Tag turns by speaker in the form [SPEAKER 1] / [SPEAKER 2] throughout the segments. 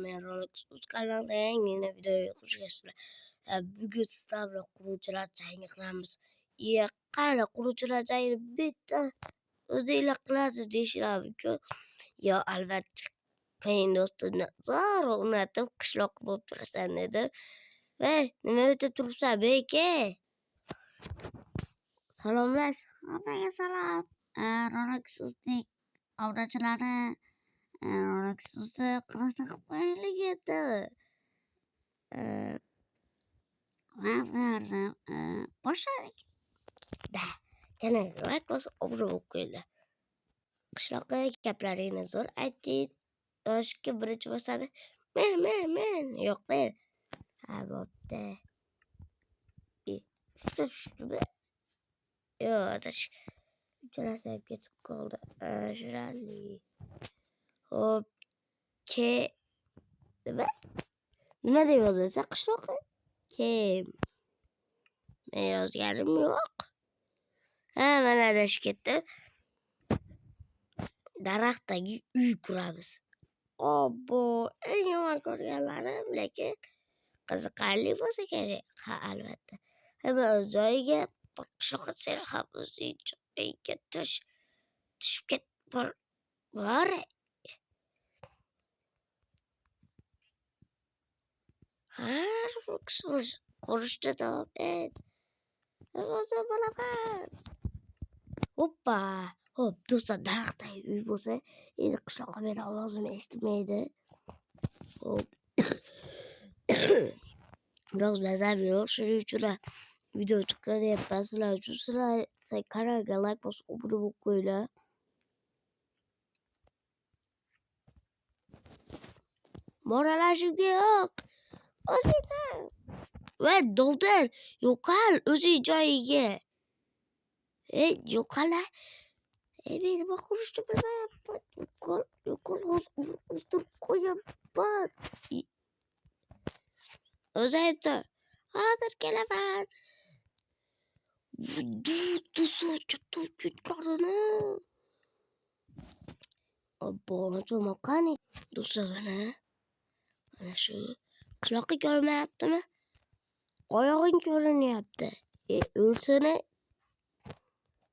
[SPEAKER 1] men Rolex o'z kanalida yangi videoga xush kelibsizlar. Bugun sizlar bilan quruvchilar jangi qilamiz. Qani quruvchilar jangi bitta o'zinglar qiladi deyishlar mumkin. Yo albatta men do'stimni zo'r unatib qishloqqa bo'lib turasan dedi. Voy, nima o'tib turibsan beka? Salomlash. Hammaga salom. Rolex o'zning obunachilarni Rolex o'zni qanday qilib qo'yaylik edi. Boshladik. Yana like bosib obuna bo'lib qo'yinglar. Qishloqqa gaplaringni zo'r ayting. Yoshga birinchi bosadi. Men. Yo'q, men. Ha, bo'pti. Tushdimi? Yo'q, adash. Uchalasi ham ketib qoldi. Shirali. Hop. Nima deb yozilsa qishloqqa? Kim? Men yozganim yo'q. Ha, mana adashib ketdim. Daraxtdagi uy quramiz. Obbo, eng yomon ko'rganlarim, lekin qiziqarli bo'lsa kerak. Ha, albatta. Hamma o'z joyiga, qishloqqa seni ham o'zing joyiga tushib ket. Bor. Har bir kishi qurishda davom et. O'zi bo'laman. Hoppa. Hop, do'stlar, daraxtdagi uy bo'lsa, endi qishloqqa meni ovozimni eshitmaydi. Hop. Biroz nazar yo'q, shuning uchun video chiqaryapman sizlar uchun. Sizlar kanalga like bosib, obuna bo'lib qo'yinglar. Moralashingga yo'q. O'zingdan. Va dovdir, yo'qol o'zing joyiga. Yo'qol. Men nima qilishni bilmayapman. Yo'qol o'stirib qo'yaman. O'zi aytdi. Hozir kelaman. Soatga to'p ketganini. Obbo, cho'moqqani. Do'stlar, mana shu quloqi ko'rmayaptimi? Oyog'ing ko'rinyapti. O'lsini.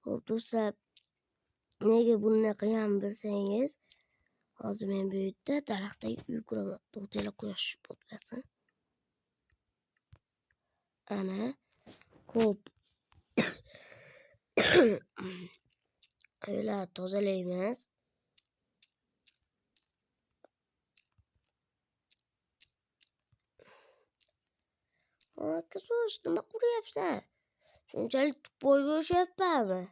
[SPEAKER 1] Hop, do'stlar, nega bunday qilgan bilsangiz, hozir men bu yerda daraxtdagi uy quraman. To'g'rilar quyosh botmasin. Ana, hop. Uylar tozalaymiz. Qisosh, nima quryapsan? Shunchalik boyga o'xshayapmanmi?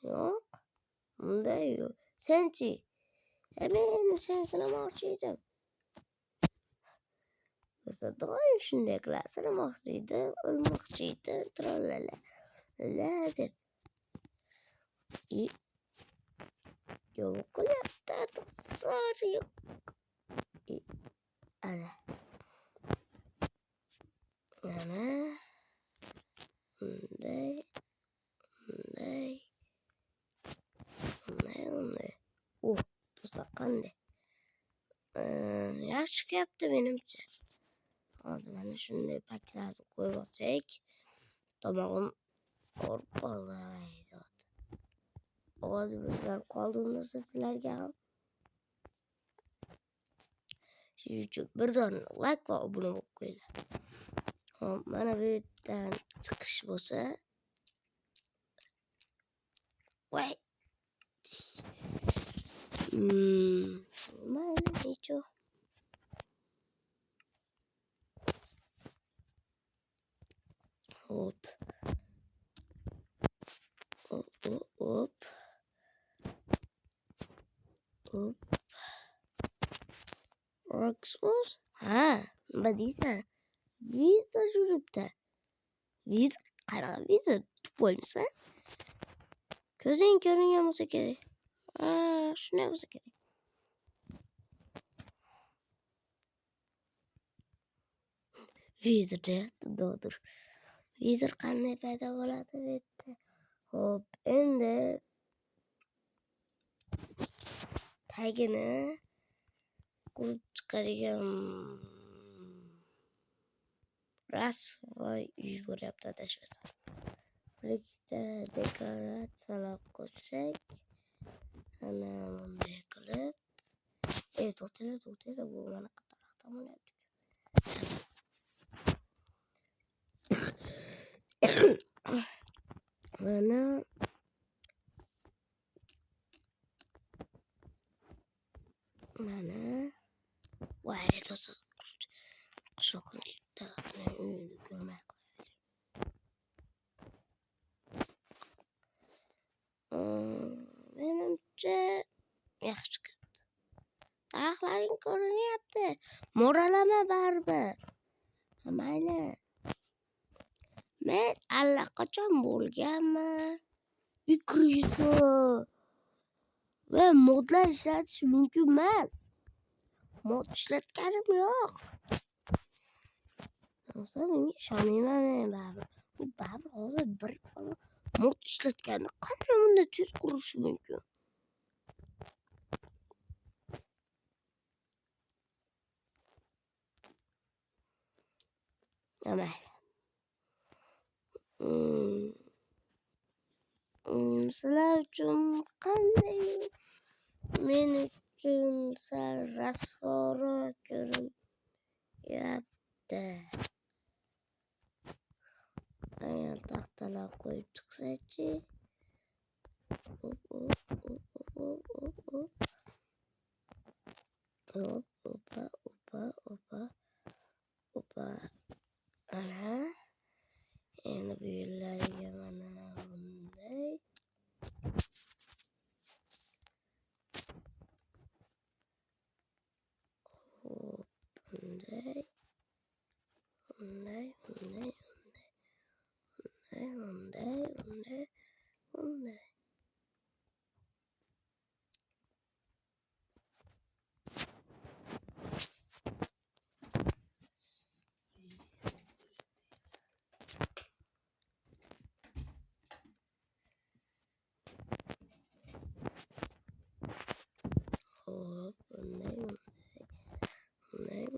[SPEAKER 1] Yo'q. Bunday yo'q. Senchi? Men sen sinamoqchi edim. Do'stlar, doim shunday qiladi. Sinamoqchi edim, o'lmoqchi edim, trollala. Deb. Yo'q qilyapti, do'stlar, yo'q. Ana. Bunday. Do'stlar, qanday? Yaxshi chiqyapti menimcha. Hozir mana shunday paklarni qo'yib olsak, tomog'im og'rib qoldi. Ovozim o'zgarib qoldimi sizlarga ham? Shuning uchun birdan like va obuna bo'lib qo'yinglar. Hop, mana bu yerdan chiqish bo'lsa, voy. Mayli, necho. Hop. Rolex. Ha, nima deysan? Visa yuribdi. Qanaqa visa tutib qo'ymisan? Ko'zing ko'ringan bo'lsa kerak. Shunday bo'lsa kerak. Vizir deyapti, do'dir. Vizir qanday paydo bo'ladi bu yerda? Hop, endi tagini qurib chiqadigan rasvoy uy bo'lyapti adashmasam. Bir ikkita dekoratsiyalar qo'shsak, ana bunday qilib. To'xtanglar, bu mana qatoraqdan bo'lyapti. Mana voy to'sa qishloqda uyni ko'rmay menimcha yaxshi chiqibdi. Daraxtlaring ko'rinyapti. Mo'ralama baribir. Mayli. Men allaqachon bo'lganman. Ikriso va modlar ishlatish mumkin emas. Mod ishlatganim yo'q. Menga ishonmayman men baribir. Bu baribir hozir bir mod ishlatganda qanday bunday tez qurishi mumkin? Mayli. Sizlar uchun qanday? Men uchun sal rasvoroq ko'rinyapti. Agar taxtalar qo'yib chiqsa-chi. Opa. Ana. Endi bu yerlarga mana bunday. Bunday.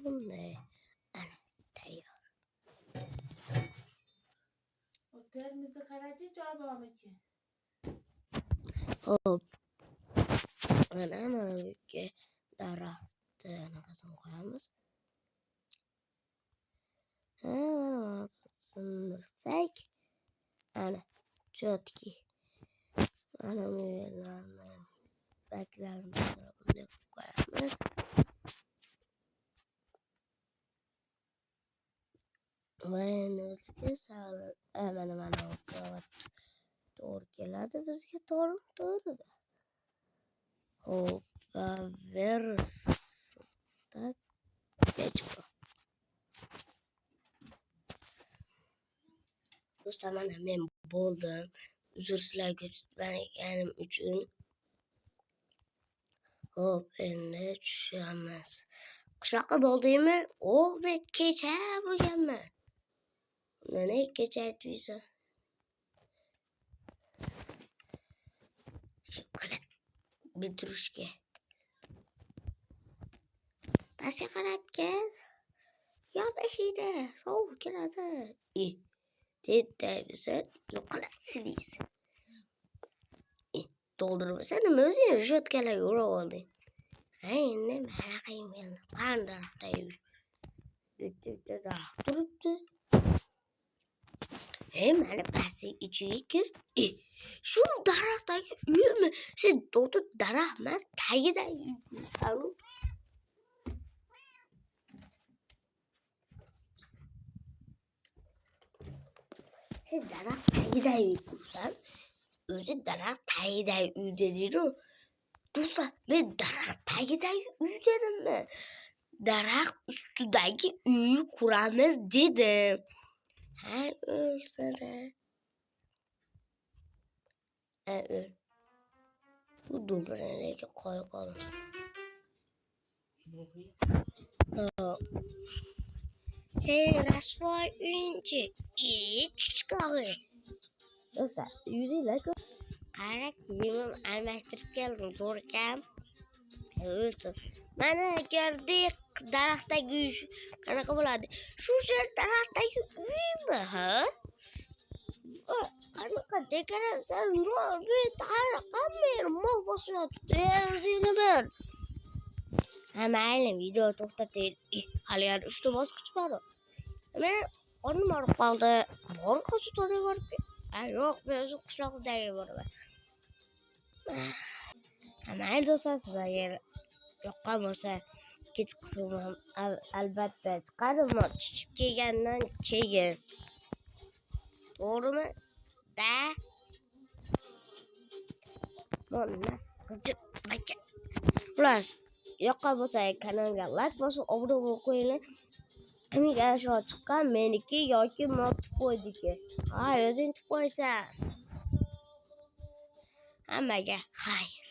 [SPEAKER 1] Bunday. Ana tayyor.
[SPEAKER 2] Otelimizde kalıcı cevabı ki.
[SPEAKER 1] Hop. Mana bunga daraxtni anaqasini qo'yamiz. Mana sindirsak. Ana chotki. Mana bu yerlarni baklarini bunday qo'yamiz. Va endi bizga mana qavat to'g'ri keladi bizga to'g'ri. Hop, verstak geçko. Do'stlar, mana men bo'ldim. Uzr sizlarga tutmaganim uchun. Hop, endi tushamiz. Qishloqqa bo'ldingmi? Men kecha bo'lganman. Mana kecha aytibsan. Bitrushka. Pastga qarab kel. Yop eshikda, sovuq keladi. Deyapsan, yo'qolasiz. To'ldirmasa nima o'zing reshetkalarga urib olding? Endi mana qilmayman. Qani daraxtda yur. Bitta daraxt turibdi. Mana pastga ichiga kir. Shu daraxtdagi uymi? Sen to'g'ri daraxt emas, tagida uy. Sen daraxt tagida uy qursan, o'zi daraxt tagida uy dedi-ku. Do'stlar, men daraxt tagidagi uy dedimmi? Daraxt ustidagi uyni quramiz dedim. Ha, o'lsana. O'l. Bu do'mbralarga qo'yib qoldim. Sen rasvoy uyinchi. Chuchqog'i. Do'stlar, yuzinglar qara kiyimim almashtirib keldim, zo'r ekan. O'lsin. Mana kirdik daraxtdagi uy qanaqa bo'ladi? Shu daraxtdagi uymi, ha? Qanaqa dekoratsiya qammer bosyapti. O'zingni bir. Ha, mayli, video to'xtating. Hali yana 3 ta bosqich bor. Men qornim og'rib qoldi. Bor qochib borib. Yo'q, men o'sha qishloqdagi boraman. Ha, mayli do'stlar, sizlarga yoqqan bo'lsa kechqurun ham albatta chiqarman. Tushib kelgandan keyin. To'g'rimi? Da. Mana qizim. Xullas, yoqqan bo'lsa kanalga like bosib, obuna bo'lib qo'yinglar. Amiga shu chiqqan meniki yoki motib qo'ydiki. Ha, o'zing tib qo'ysan. Hammaga xayr.